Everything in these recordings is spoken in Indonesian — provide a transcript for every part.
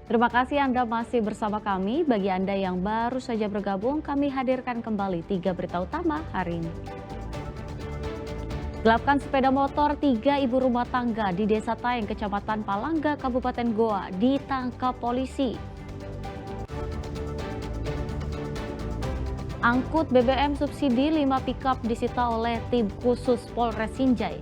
Terima kasih Anda masih bersama kami. Bagi Anda yang baru saja bergabung, kami hadirkan kembali 3 berita utama hari ini. Gelapkan sepeda motor 3 ibu rumah tangga di Desa Taeng, Kecamatan Palangga, Kabupaten Goa, ditangkap polisi. Angkut BBM subsidi 5 pickup disita oleh tim khusus Polres Sinjai.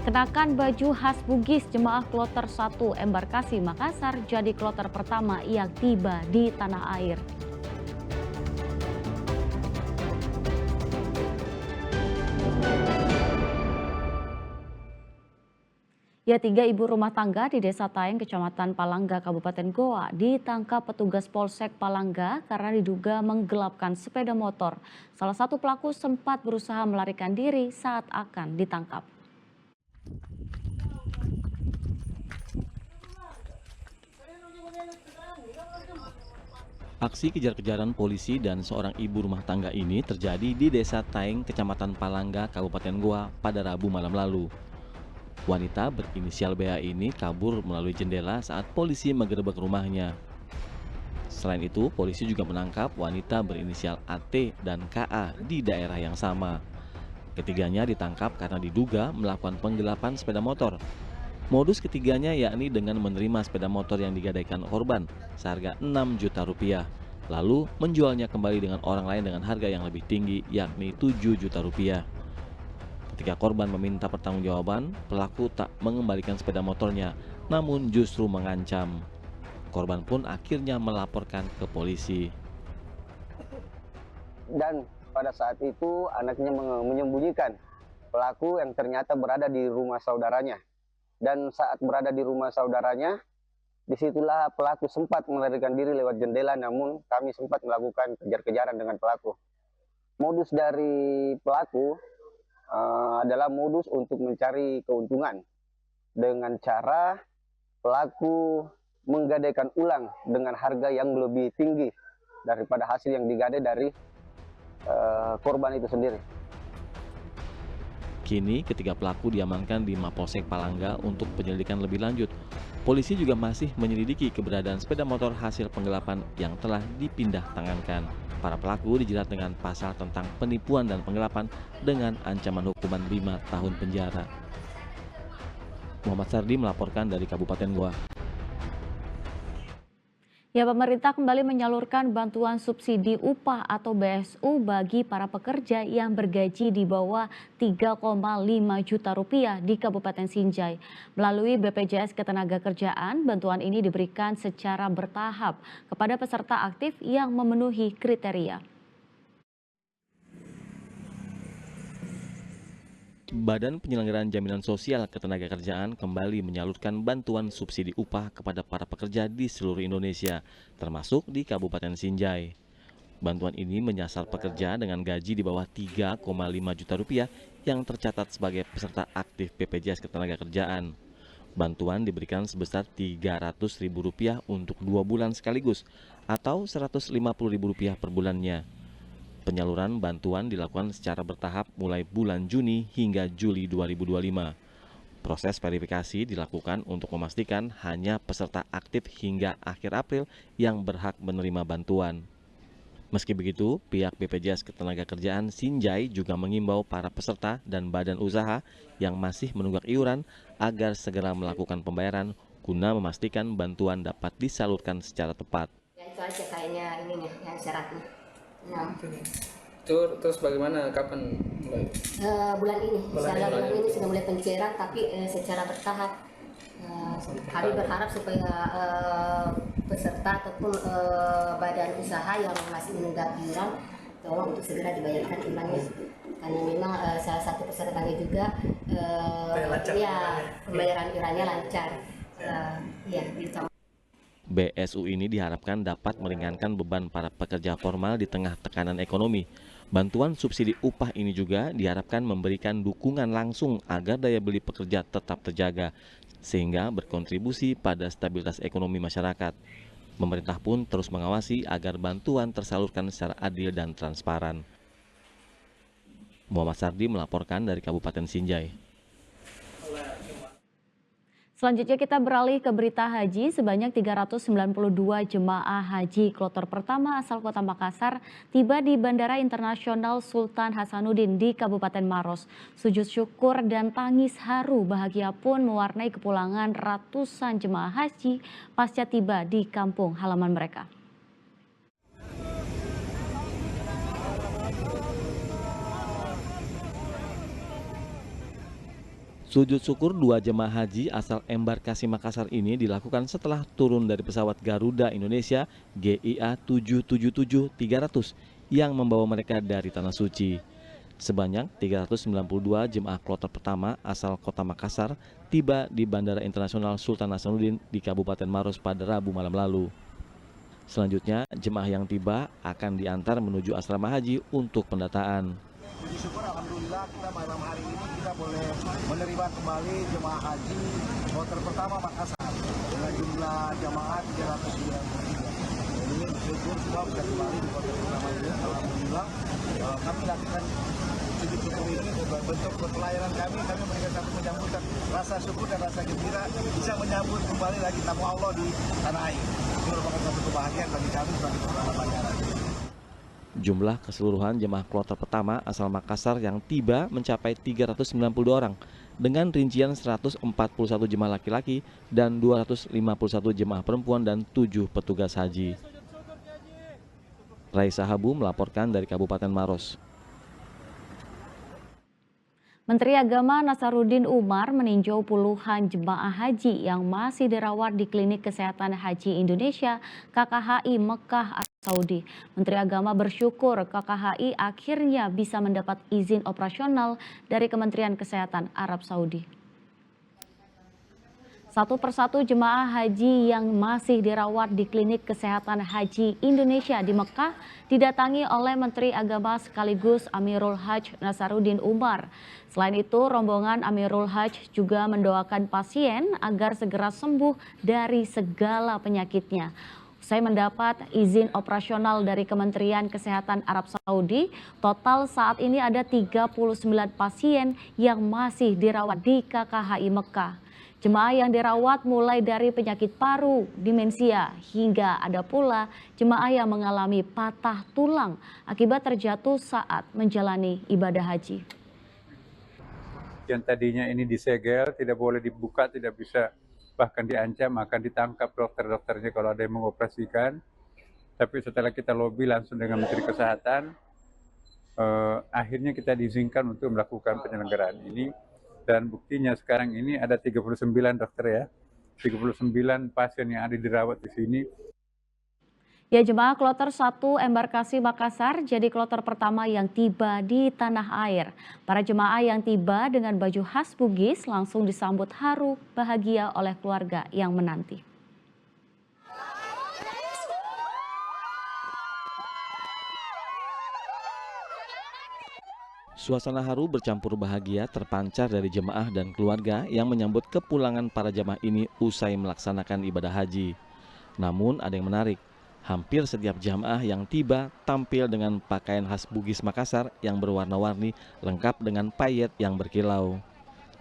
Kenakan baju khas Bugis jemaah kloter 1 embarkasi Makassar jadi kloter pertama yang tiba di tanah air. Ya, 3 ibu rumah tangga di Desa Taeng, Kecamatan Palangga, Kabupaten Goa ditangkap petugas Polsek Palangga karena diduga menggelapkan sepeda motor. Salah satu pelaku sempat berusaha melarikan diri saat akan ditangkap. Aksi kejar-kejaran polisi dan seorang ibu rumah tangga ini terjadi di Desa Taeng, Kecamatan Palangga, Kabupaten Goa pada Rabu malam lalu. Wanita berinisial BA ini kabur melalui jendela saat polisi menggerebek rumahnya. Selain itu, polisi juga menangkap wanita berinisial AT dan KA di daerah yang sama. Ketiganya ditangkap karena diduga melakukan penggelapan sepeda motor. Modus ketiganya yakni dengan menerima sepeda motor yang digadaikan korban seharga 6 juta rupiah, lalu menjualnya kembali dengan orang lain dengan harga yang lebih tinggi yakni 7 juta rupiah. Ketika korban meminta pertanggungjawaban, pelaku tak mengembalikan sepeda motornya, namun justru mengancam. Korban pun akhirnya melaporkan ke polisi. Dan pada saat itu anaknya menyembunyikan pelaku yang ternyata berada di rumah saudaranya. Dan saat berada di rumah saudaranya, disitulah pelaku sempat melarikan diri lewat jendela, namun kami sempat melakukan kejar-kejaran dengan pelaku. Modus dari pelaku adalah modus untuk mencari keuntungan dengan cara pelaku menggadaikan ulang dengan harga yang lebih tinggi daripada hasil yang digadai dari korban itu sendiri. Kini ketiga pelaku diamankan di Mapolsek Palangga untuk penyelidikan lebih lanjut. Polisi juga masih menyelidiki keberadaan sepeda motor hasil penggelapan yang telah dipindah tangankan. Para pelaku dijerat dengan pasal tentang penipuan dan penggelapan dengan ancaman hukuman 5 tahun penjara. Muhammad Sardi melaporkan dari Kabupaten Goa. Ya, pemerintah kembali menyalurkan bantuan subsidi upah atau BSU bagi para pekerja yang bergaji di bawah 3,5 juta rupiah di Kabupaten Sinjai. Melalui BPJS Ketenagakerjaan, bantuan ini diberikan secara bertahap kepada peserta aktif yang memenuhi kriteria. Badan Penyelenggaraan Jaminan Sosial Ketenagakerjaan kembali menyalurkan bantuan subsidi upah kepada para pekerja di seluruh Indonesia, termasuk di Kabupaten Sinjai. Bantuan ini menyasar pekerja dengan gaji di bawah 3,5 juta rupiah yang tercatat sebagai peserta aktif BPJS Ketenagakerjaan. Bantuan diberikan sebesar Rp300.000 untuk 2 bulan sekaligus atau Rp150.000 per bulannya. Penyaluran bantuan dilakukan secara bertahap mulai bulan Juni hingga Juli 2025. Proses verifikasi dilakukan untuk memastikan hanya peserta aktif hingga akhir April yang berhak menerima bantuan. Meski begitu, pihak BPJS Ketenagakerjaan Sinjai juga mengimbau para peserta dan badan usaha yang masih menunggak iuran agar segera melakukan pembayaran guna memastikan bantuan dapat disalurkan secara tepat. Ya itu aja kayaknya ininya yang syaratnya. Nah, Terus bagaimana, kapan mulai? bulan ini, bulan ini sudah mulai pencairan tapi secara bertahap. Kami berharap supaya peserta ataupun badan usaha yang masih menunggak iuran tolong untuk segera dibayarkan iurannya, karena memang salah satu pesertanya juga pembayaran iurannya lancar. Gitu. BSU ini diharapkan dapat meringankan beban para pekerja formal di tengah tekanan ekonomi. Bantuan subsidi upah ini juga diharapkan memberikan dukungan langsung agar daya beli pekerja tetap terjaga, sehingga berkontribusi pada stabilitas ekonomi masyarakat. Pemerintah pun terus mengawasi agar bantuan tersalurkan secara adil dan transparan. Muhammad Sardi melaporkan dari Kabupaten Sinjai. Selanjutnya kita beralih ke berita haji. Sebanyak 392 jemaah haji kloter pertama asal kota Makassar tiba di Bandara Internasional Sultan Hasanuddin di Kabupaten Maros. Sujud syukur dan tangis haru bahagia pun mewarnai kepulangan ratusan jemaah haji pasca tiba di kampung halaman mereka. Sujud syukur dua jemaah haji asal embarkasi Makassar ini dilakukan setelah turun dari pesawat Garuda Indonesia GIA 777-300 yang membawa mereka dari Tanah Suci. Sebanyak 392 jemaah kloter pertama asal kota Makassar tiba di Bandara Internasional Sultan Hasanuddin di Kabupaten Maros pada Rabu malam lalu. Selanjutnya, jemaah yang tiba akan diantar menuju asrama haji untuk pendataan. Puji syukur alhamdulillah kita malam hari ini kita boleh menerima kembali jemaah haji kloter pertama Makassar dengan jumlah jemaah 393. Jadi bersyukur semua bisa kembali di kloter pertama ini. Alhamdulillah kami lakukan sujud syukur ini bentuk pelayanan kami memberikan satu menyambutkan rasa syukur dan rasa gembira bisa menyambut kembali lagi tamu Allah di tanah air. Ini merupakan satu kebahagiaan bagi kami sebagai pengelola bandara. Jumlah keseluruhan jemaah kloter pertama asal Makassar yang tiba mencapai 392 orang dengan rincian 141 jemaah laki-laki dan 251 jemaah perempuan dan 7 petugas haji. Raisa Habu melaporkan dari Kabupaten Maros. Menteri Agama Nasaruddin Umar meninjau puluhan jemaah haji yang masih dirawat di Klinik Kesehatan Haji Indonesia KKHI Mekah Arab Saudi. Menteri Agama bersyukur KKHI akhirnya bisa mendapat izin operasional dari Kementerian Kesehatan Arab Saudi. Satu persatu jemaah haji yang masih dirawat di Klinik Kesehatan Haji Indonesia di Mekah didatangi oleh Menteri Agama sekaligus Amirul Hajj Nasaruddin Umar. Selain itu, rombongan Amirul Hajj juga mendoakan pasien agar segera sembuh dari segala penyakitnya. Usai mendapat izin operasional dari Kementerian Kesehatan Arab Saudi, total saat ini ada 39 pasien yang masih dirawat di KKHI Mekah. Jemaah yang dirawat mulai dari penyakit paru, demensia, hingga ada pula jemaah yang mengalami patah tulang akibat terjatuh saat menjalani ibadah haji. Yang tadinya ini disegel, tidak boleh dibuka, tidak bisa, bahkan diancam akan ditangkap dokter-dokternya kalau ada yang mengoperasikan. Tapi setelah kita lobby langsung dengan Menteri Kesehatan, akhirnya kita diizinkan untuk melakukan penyelenggaraan ini. Dan buktinya sekarang ini ada 39 dokter ya, 39 pasien yang ada dirawat di sini. Ya, jemaah kloter 1 embarkasi Makassar jadi kloter pertama yang tiba di tanah air. Para jemaah yang tiba dengan baju khas Bugis langsung disambut haru bahagia oleh keluarga yang menanti. Suasana haru bercampur bahagia terpancar dari jemaah dan keluarga yang menyambut kepulangan para jemaah ini usai melaksanakan ibadah haji. Namun ada yang menarik, hampir setiap jemaah yang tiba tampil dengan pakaian khas Bugis Makassar yang berwarna-warni lengkap dengan payet yang berkilau.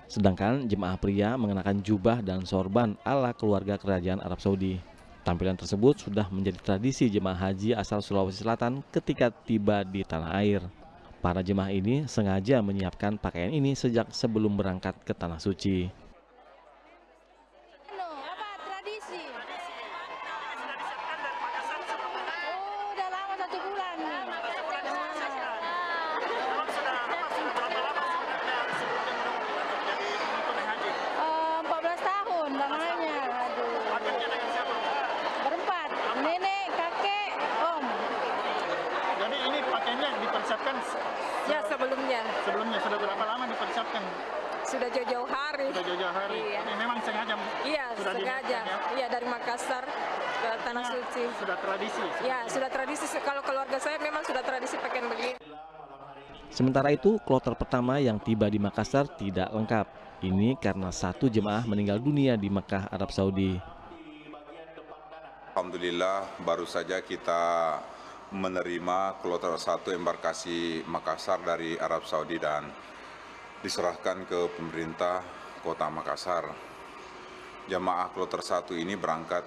Sedangkan jemaah pria mengenakan jubah dan sorban ala keluarga kerajaan Arab Saudi. Tampilan tersebut sudah menjadi tradisi jemaah haji asal Sulawesi Selatan ketika tiba di tanah air. Para jemaah ini sengaja menyiapkan pakaian ini sejak sebelum berangkat ke Tanah Suci. Tradisi? Oh, udah lama 1 bulan. 14 tahun namanya. Aduh. Berempat, nenek, kakek, om. Jadi ini pakaiannya dipersiapkan? Ya, sebelumnya. Sebelumnya sudah berapa lama dipersiapkan? Sudah jauh-jauh hari. Sudah jauh-jauh hari. Iya. Ini memang sengaja. Iya, sudah sengaja. ya? Iya, dari Makassar ke Tanah Suci. Sudah tradisi. Ya, sudah tradisi. Kalau keluarga saya memang sudah tradisi pakaian begini. Sementara itu, kloter pertama yang tiba di Makassar tidak lengkap. Ini karena 1 jemaah meninggal dunia di Mekah, Arab Saudi. Alhamdulillah baru saja kita menerima kloter 1 embarkasi Makassar dari Arab Saudi dan diserahkan ke pemerintah kota Makassar. jamaah kloter 1 ini berangkat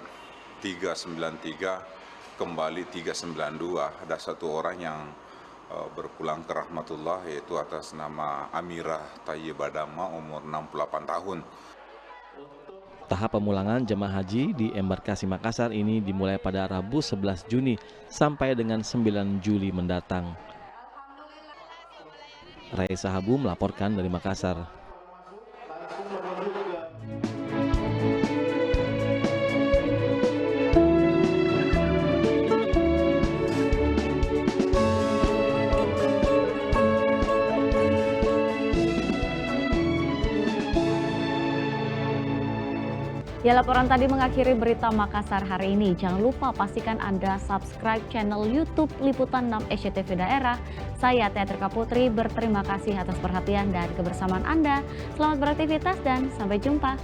393 kembali 392. Ada satu orang yang berpulang ke rahmatullah, yaitu atas nama Amirah Thayyibah Dhamma, umur 68 tahun. Tahap pemulangan jemaah haji di embarkasi Makassar ini dimulai pada Rabu 11 Juni sampai dengan 9 Juli mendatang. Raisa Habu melaporkan dari Makassar. Ya, laporan tadi mengakhiri berita Makassar hari ini. Jangan lupa pastikan Anda subscribe channel YouTube Liputan 6 SCTV Daerah. Saya Teatrika Putri berterima kasih atas perhatian dan kebersamaan Anda. Selamat beraktivitas dan sampai jumpa.